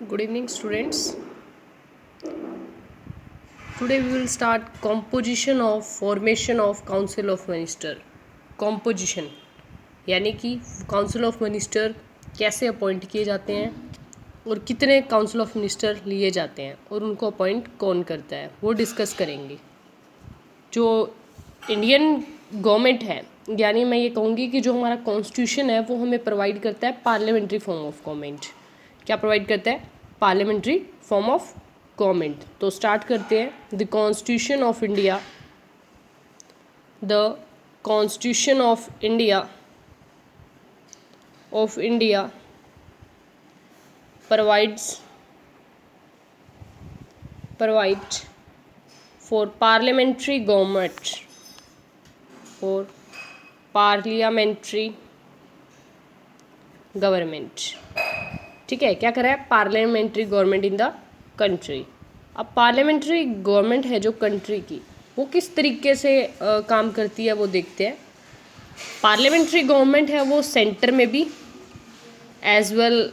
Good evening, students. Today we will start composition of formation of Council of Minister. Composition यानी कि council of minister कैसे appoint किए जाते हैं और कितने काउंसिल ऑफ मिनिस्टर लिए जाते हैं और उनको अपॉइंट कौन करता है वो डिस्कस करेंगे। जो इंडियन गवर्नमेंट है, यानी मैं ये कहूँगी कि जो हमारा कॉन्स्टिट्यूशन है वो हमें प्रोवाइड करता है पार्लियामेंट्री फॉर्म ऑफ गवर्नमेंट। क्या प्रोवाइड करता है? Parliamentary form of government. तो स्टार्ट करते हैं। The constitution of India, the constitution of India provides for parliamentary government, for parliamentary government। ठीक है, क्या कर रहा है? Parliamentary government in the country. अब पार्लियामेंट्री गवर्नमेंट है जो कंट्री की, वो किस तरीके से काम करती है वो देखते हैं। पार्लियामेंट्री गवर्नमेंट है वो सेंटर में भी as well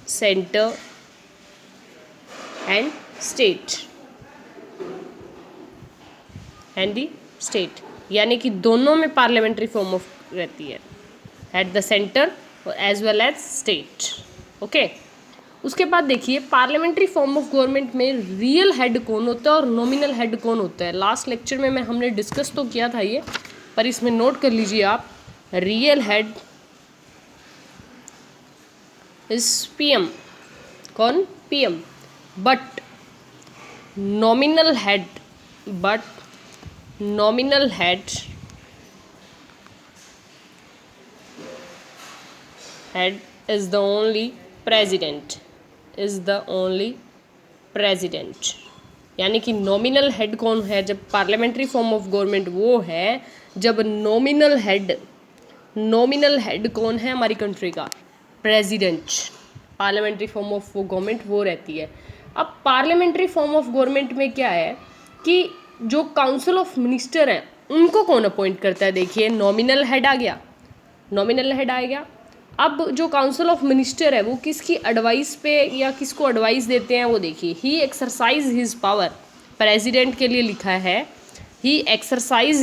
centre and state यानी कि दोनों में पार्लियामेंट्री फॉर्म ऑफ रहती है, at the centre as well as state. Okay, उसके बाद देखिए पार्लियामेंट्री फॉर्म ऑफ गवर्नमेंट में रियल हेड कौन होता है और नॉमिनल हेड कौन होता है। लास्ट लेक्चर में हमने डिस्कस तो किया था ये, पर इसमें नोट कर लीजिए आप। Real head is PM. कौन? PM. But nominal head is the only president। यानी कि नॉमिनल हेड कौन है जब पार्लियामेंट्री फॉर्म ऑफ गवर्नमेंट? वो है जब नॉमिनल हेड कौन है हमारी कंट्री का? President. Parliamentary form of government वो रहती है। अब पार्लियामेंट्री फॉर्म ऑफ गवर्नमेंट में क्या है कि जो काउंसिल ऑफ मिनिस्टर हैं उनको कौन अपॉइंट करता है? देखिए नॉमिनल हेड आ गया। अब जो काउंसिल ऑफ मिनिस्टर है वो किसकी एडवाइस पे या किसको एडवाइस देते हैं वो देखिए। He exercise his power, president के लिए लिखा है he exercise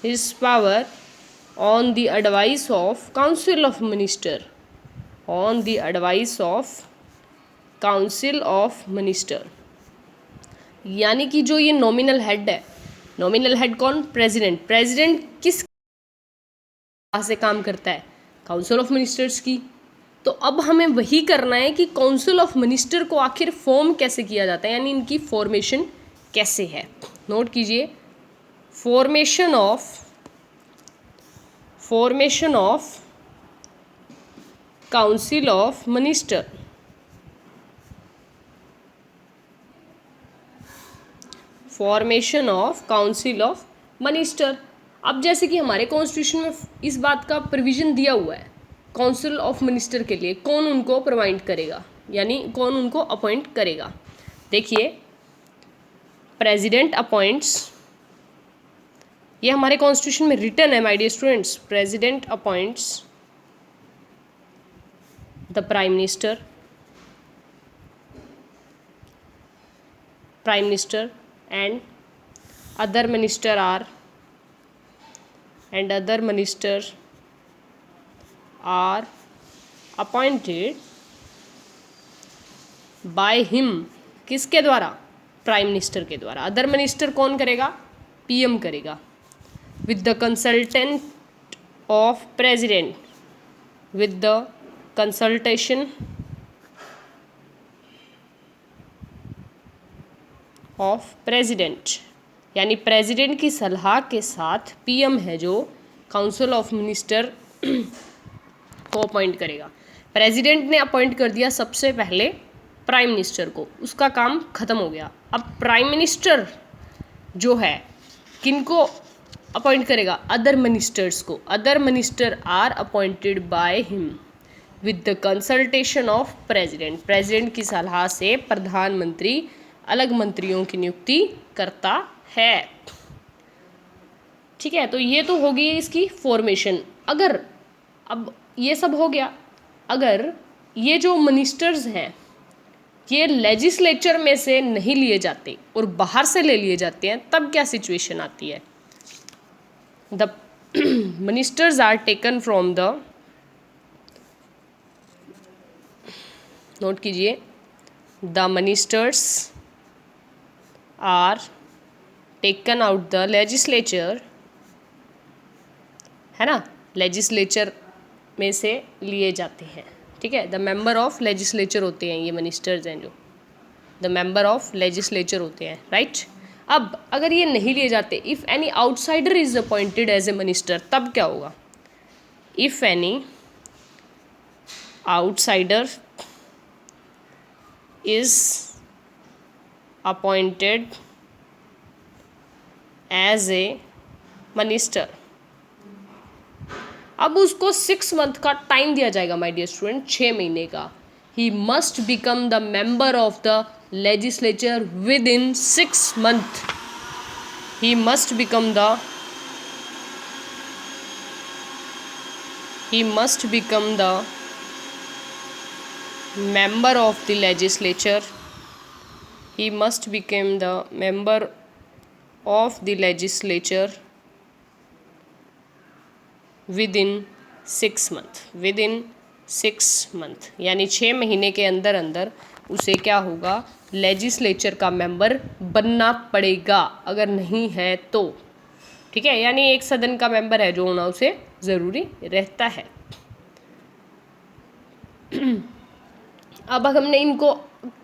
his power on the advice of council of minister. यानी कि जो ये नॉमिनल हेड है, नॉमिनल हेड कौन? प्रेसिडेंट किस से काम करता है? काउंसिल ऑफ मिनिस्टर्स की। तो अब हमें वही करना है कि काउंसिल ऑफ मिनिस्टर को आखिर फॉर्म कैसे किया जाता है, यानी इनकी फॉर्मेशन कैसे है। नोट कीजिए, formation of council of minister. Formation of council of minister. अब जैसे कि हमारे कॉन्स्टिट्यूशन में इस बात का प्रोविज़न दिया हुआ है, काउंसिल ऑफ मिनिस्टर के लिए कौन उनको प्रोवाइड करेगा, यानी कौन उनको अपॉइंट करेगा। देखिए, प्रेसिडेंट अपॉइंट्स, ये हमारे कॉन्स्टिट्यूशन में रिटन है my dear students. President appoints the prime minister and other minister are appointed by him। किसके द्वारा? प्राइम मिनिस्टर के द्वारा। अदर मिनिस्टर कौन करेगा? पीएम करेगा। With the consultant of president, with the consultation of president, यानी president की सलाह के साथ पीएम है जो काउंसिल ऑफ मिनिस्टर को अपॉइंट करेगा। प्रेसिडेंट ने अपॉइंट कर दिया सबसे पहले प्राइम मिनिस्टर को, उसका काम खत्म हो गया। अब प्राइम मिनिस्टर जो है किनको अपॉइंट करेगा? अदर मिनिस्टर्स को। Other minister are appointed by him with the consultation of president की सलाह से प्रधानमंत्री अलग मंत्रियों की नियुक्ति करता है। ठीक है, तो ये तो होगी इसकी फॉर्मेशन। अगर अब ये सब हो गया। अगर ये जो मिनिस्टर्स हैं ये लेजिस्लेचर में से नहीं लिए जाते और बाहर से ले लिए जाते हैं, तब क्या सिचुएशन आती है? The ministers are taken from the, note कीजिए, the ministers are taken out the legislature, है ना, लेजिस्लेचर में से लिए जाते हैं, ठीक है। द मेंबर ऑफ लेजिस्लेचर होते हैं ये मिनिस्टर्स हैं, जो द मेंबर ऑफ लेजिस्लेचर होते हैं, राइट। अब अगर ये नहीं लिए जाते, if any outsider is appointed as a minister, तब क्या होगा? If any outsider is appointed as a minister, अब उसको 6 मंथ का टाइम दिया जाएगा माय डियर स्टूडेंट, 6 महीने का। He must become the member of the legislature with in 6 month. He must become the member of the legislature. He must become the member of the legislature within 6 month, within 6 month, यानी 6 महीने के अंदर अंदर उसे क्या होगा? Legislature का member बनना पड़ेगा, अगर नहीं है तो, ठीक है। यानी एक सदन का मेंबर है जो होना उसे ज़रूरी रहता है। अब हमने इनको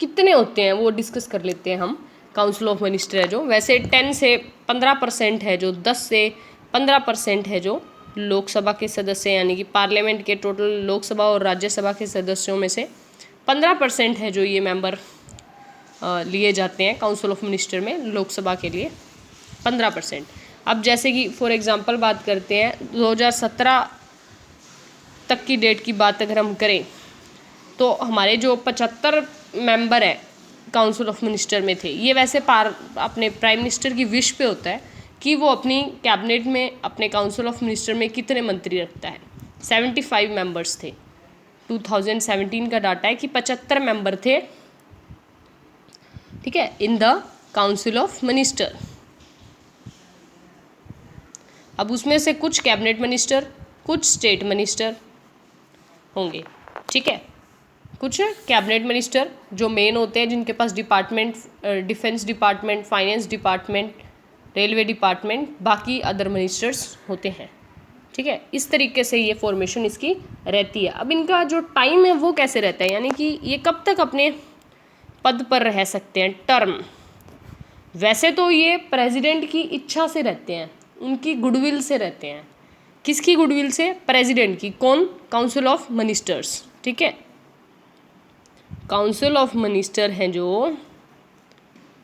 कितने होते हैं वो डिस्कस कर लेते हैं हम। काउंसिल ऑफ मिनिस्टर है जो वैसे 10 से 15% है, जो 10 से 15% है जो लोकसभा के सदस्य, यानी कि पार्लियामेंट के टोटल लोकसभा और राज्यसभा के सदस्यों में से 15% है जो ये मेंबर लिए जाते हैं काउंसिल ऑफ मिनिस्टर में, लोकसभा के लिए 15%। अब जैसे कि फॉर एग्जांपल बात करते हैं 2017 तक की डेट की बात अगर हम करें तो हमारे जो 75 मेंबर है काउंसिल ऑफ मिनिस्टर में थे, ये वैसे अपने प्राइम मिनिस्टर की विश पे होता है कि वो अपनी कैबिनेट में अपने काउंसिल ऑफ मिनिस्टर में कितने मंत्री रखता है। 75 मेंबर्स थे। 2017 का डाटा है कि 75 मेंबर थे, ठीक है, in the council of minister. अब उसमें से कुछ कैबिनेट मिनिस्टर, कुछ स्टेट मिनिस्टर होंगे, ठीक है। कुछ कैबिनेट मिनिस्टर जो मेन होते हैं, जिनके पास department, defence department, finance department, railway department, बाकी अदर मिनिस्टर्स होते हैं, ठीक है। इस तरीके से ये फॉर्मेशन इसकी रहती है। अब इनका जो टाइम है वो कैसे रहता है, यानी कि ये कब तक अपने पद पर रह सकते हैं, टर्म। वैसे तो ये प्रेसिडेंट की इच्छा से रहते हैं, उनकी गुडविल से रहते हैं। किसकी गुडविल से? प्रेसिडेंट की। कौन? काउंसिल ऑफ मिनिस्टर्स, ठीक है। काउंसिल ऑफ मिनिस्टर हैं जो,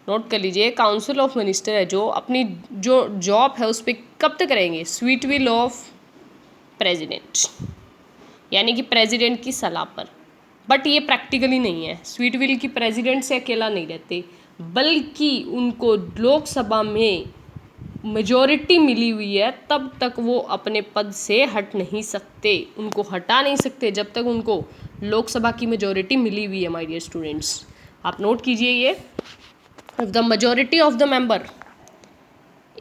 नोट कर लीजिए, काउंसिल ऑफ मिनिस्टर है जो अपनी जो जॉब है उस पर कब तक रहेंगे? स्वीट विल ऑफ प्रेसिडेंट, यानी कि प्रेसिडेंट की सलाह पर। बट ये प्रैक्टिकली नहीं है, स्वीट विल की प्रेसिडेंट से अकेला नहीं रहते, बल्कि उनको लोकसभा में मेजॉरिटी मिली हुई है तब तक वो अपने पद से हट नहीं सकते, उनको हटा नहीं सकते जब तक उनको लोकसभा की मेजॉरिटी मिली हुई है माय डियर स्टूडेंट्स। आप नोट कीजिए ये, if the majority of the member,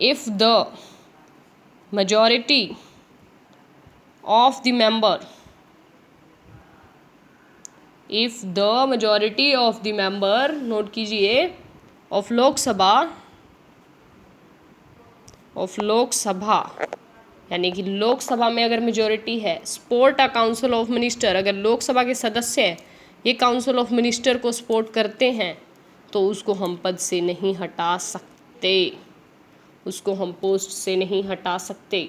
if the majority of the member, if the majority of the member, note कीजिए, ऑफ लोकसभा, यानी कि लोकसभा में अगर मेजॉरिटी है, support a council of minister, अगर लोकसभा के सदस्य हैं ये काउंसिल ऑफ मिनिस्टर को सपोर्ट करते हैं तो उसको हम पद से नहीं हटा सकते, उसको हम पोस्ट से नहीं हटा सकते,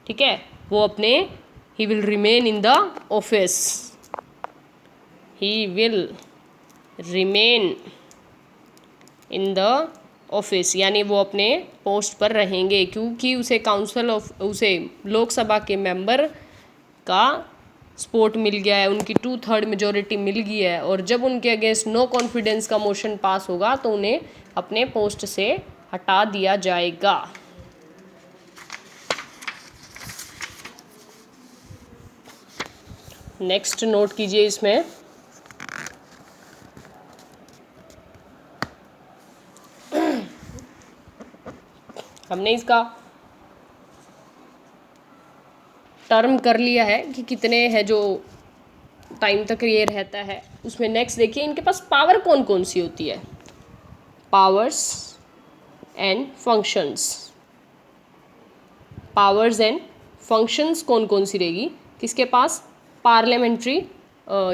ठीक है। वो अपने, he will remain in the office, he will remain in the office, यानी वो अपने पोस्ट पर रहेंगे, क्योंकि उसे लोकसभा के मेंबर का सपोर्ट मिल गया है, उनकी 2/3 मेजॉरिटी मिल गई है, और जब उनके अगेंस्ट नो कॉन्फिडेंस का मोशन पास होगा तो उन्हें अपने पोस्ट से हटा दिया जाएगा। नेक्स्ट नोट कीजिए इसमें, हमने इसका टर्म कर लिया है कि कितने है जो टाइम तक ये रहता है। उसमें नेक्स्ट देखिए इनके पास पावर कौन कौन सी होती है, powers and functions. Powers and functions कौन कौन सी रहेगी किसके पास, पार्लियामेंट्री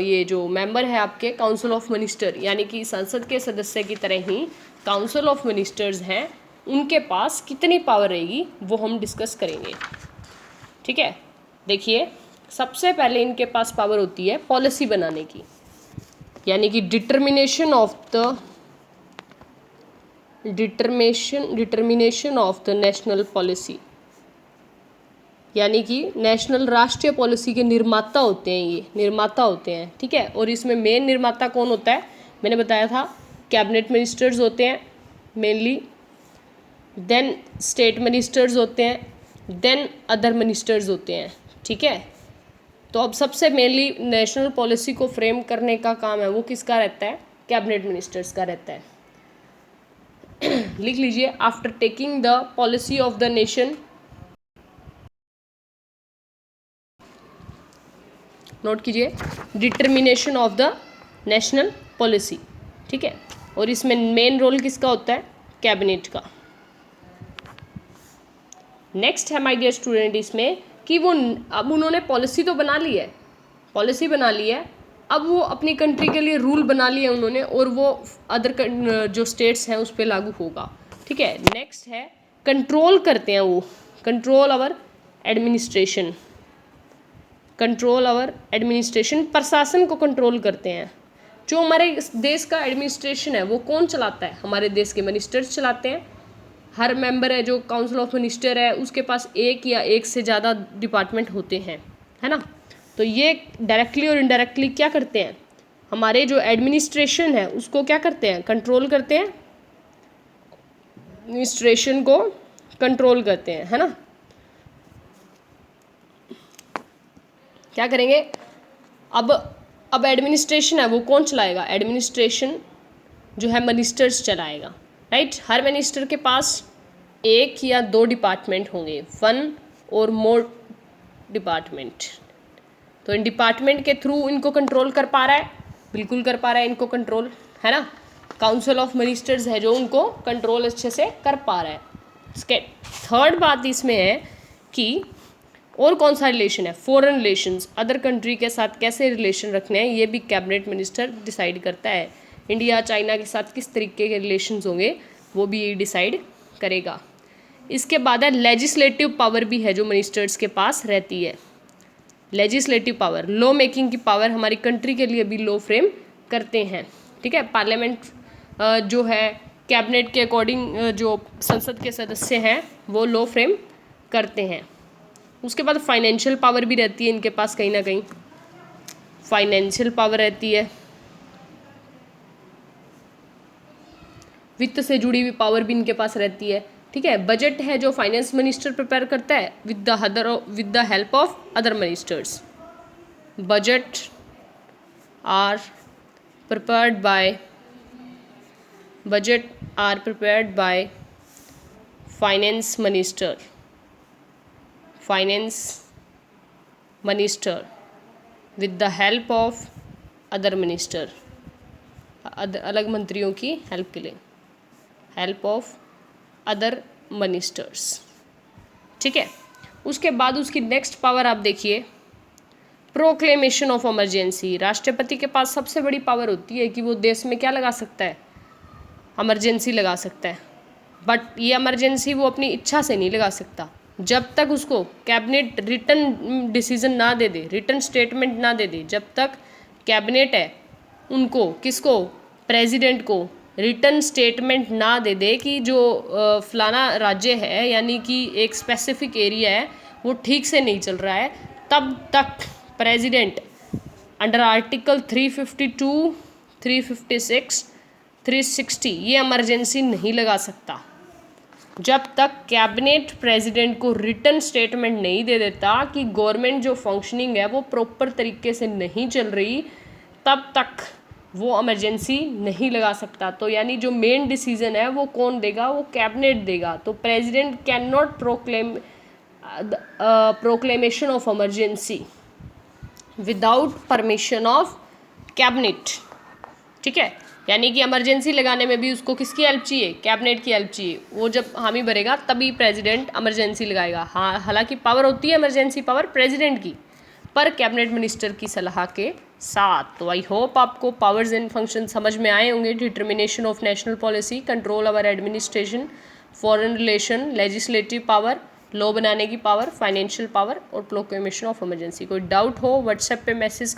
ये जो मेंबर है आपके काउंसिल ऑफ मिनिस्टर, यानी कि संसद के सदस्य की तरह ही काउंसिल ऑफ मिनिस्टर्स हैं, उनके पास कितनी पावर रहेगी वो हम डिस्कस करेंगे। ठीक है, देखिए सबसे पहले इनके पास पावर होती है पॉलिसी बनाने की, यानी कि determination of the national policy, यानी कि नेशनल राष्ट्रीय पॉलिसी के निर्माता होते हैं, ये निर्माता होते हैं। ठीक है, और इसमें मेन निर्माता कौन होता है, मैंने बताया था कैबिनेट मिनिस्टर्स होते हैं मेनली, देन स्टेट मिनिस्टर्स होते हैं, देन अदर मिनिस्टर्स होते हैं। ठीक है, तो अब सबसे मेनली नेशनल पॉलिसी को फ्रेम करने का काम है वो किसका रहता है, कैबिनेट मिनिस्टर्स का रहता है। लिख लीजिए, after taking the policy of the nation, note कीजिए, determination of the national policy. ठीक है, और इसमें मेन रोल किसका होता है, कैबिनेट का। नेक्स्ट है माय डियर स्टूडेंट इसमें कि वो अब उन्होंने पॉलिसी तो बना ली है, पॉलिसी बना ली है, अब वो अपनी कंट्री के लिए रूल बना लिए उन्होंने, और वो अदर जो स्टेट्स हैं उस पर लागू होगा। ठीक है, नेक्स्ट है कंट्रोल करते हैं वो, control our administration, control our administration, प्रशासन को कंट्रोल करते हैं। जो हमारे देश का एडमिनिस्ट्रेशन है वो कौन चलाता है, हमारे देश के मिनिस्टर्स चलाते हैं। हर मेंबर है जो काउंसिल ऑफ मिनिस्टर है उसके पास एक या एक से ज़्यादा डिपार्टमेंट होते हैं, है ना। तो ये डायरेक्टली और इनडायरेक्टली क्या करते हैं, हमारे जो एडमिनिस्ट्रेशन है उसको क्या करते हैं, कंट्रोल करते हैं, एडमिनिस्ट्रेशन को कंट्रोल करते हैं, है ना। क्या करेंगे, अब एडमिनिस्ट्रेशन है वो कौन चलाएगा, एडमिनिस्ट्रेशन जो है मिनिस्टर्स चलाएगा, राइट। हर मिनिस्टर के पास एक या दो डिपार्टमेंट होंगे, वन और मोर डिपार्टमेंट। तो इन डिपार्टमेंट के थ्रू इनको कंट्रोल कर पा रहा है, बिल्कुल कर पा रहा है इनको कंट्रोल, है ना। काउंसिल ऑफ मिनिस्टर्स है जो उनको कंट्रोल अच्छे से कर पा रहा है। इसके थर्ड बात इसमें है कि और कौन सा रिलेशन है, फॉरेन रिलेशंस, अदर कंट्री के साथ कैसे रिलेशन रखने हैं ये भी कैबिनेट मिनिस्टर डिसाइड करता है। इंडिया चाइना के साथ किस तरीके के रिलेशंस होंगे वो भी ये डिसाइड करेगा। इसके बाद है लेजिस्लेटिव पावर भी है जो मिनिस्टर्स के पास रहती है। लेजिस्लेटिव पावर, लॉ मेकिंग की पावर, हमारी कंट्री के लिए भी लॉ फ्रेम करते हैं। ठीक है, पार्लियामेंट जो है कैबिनेट के अकॉर्डिंग जो संसद के सदस्य हैं वो लॉ फ्रेम करते हैं। उसके बाद फाइनेंशियल पावर भी रहती है इनके पास, कहीं ना कहीं फाइनेंशियल पावर रहती है, वित्त से जुड़ी हुई पावर भी इनके पास रहती है। ठीक है, बजट है जो फाइनेंस मिनिस्टर प्रिपेयर करता है with the help of other ministers. Budget are prepared by finance minister with the help of other minister, अलग मंत्रियों की हेल्प के लिए, हेल्प ऑफ अदर मिनिस्टर्स। ठीक है, उसके बाद उसकी नेक्स्ट पावर आप देखिए, प्रोक्लेमेशन ऑफ इमरजेंसी। राष्ट्रपति के पास सबसे बड़ी पावर होती है कि वो देश में क्या लगा सकता है, इमरजेंसी लगा सकता है। बट ये इमरजेंसी वो अपनी इच्छा से नहीं लगा सकता, जब तक उसको कैबिनेट रिटन डिसीजन ना दे दे, रिटन स्टेटमेंट ना दे दे, जब तक कैबिनेट है उनको, किसको, प्रेसिडेंट को रिटन स्टेटमेंट ना दे दे कि जो फलाना राज्य है यानी कि एक स्पेसिफिक एरिया है वो ठीक से नहीं चल रहा है, तब तक प्रेसिडेंट अंडर आर्टिकल 352, 356, 360 ये इमरजेंसी नहीं लगा सकता। जब तक कैबिनेट प्रेसिडेंट को रिटन स्टेटमेंट नहीं दे देता कि गवर्नमेंट जो फंक्शनिंग है वो प्रॉपर तरीके से नहीं चल रही, तब तक वो इमरजेंसी नहीं लगा सकता। तो यानी जो मेन डिसीजन है वो कौन देगा, वो कैबिनेट देगा। तो president can not proclamation of emergency without permission of cabinet. ठीक है, यानी कि इमरजेंसी लगाने में भी उसको किसकी हेल्प चाहिए, कैबिनेट की हेल्प चाहिए। वो जब हामी भरेगा तभी प्रेसिडेंट इमरजेंसी लगाएगा। हाँ, हालांकि पावर होती है इमरजेंसी पावर प्रेसिडेंट की, पर कैबिनेट मिनिस्टर की सलाह के साथ। तो आई होप आपको पावर्स एंड फंक्शन समझ में आए होंगे। Determination of national policy, control over administration, foreign relation, legislative power, law बनाने की पावर, फाइनेंशियल पावर और प्रोक्लेमेशन ऑफ इमरजेंसी। कोई डाउट हो व्हाट्सएप पे मैसेज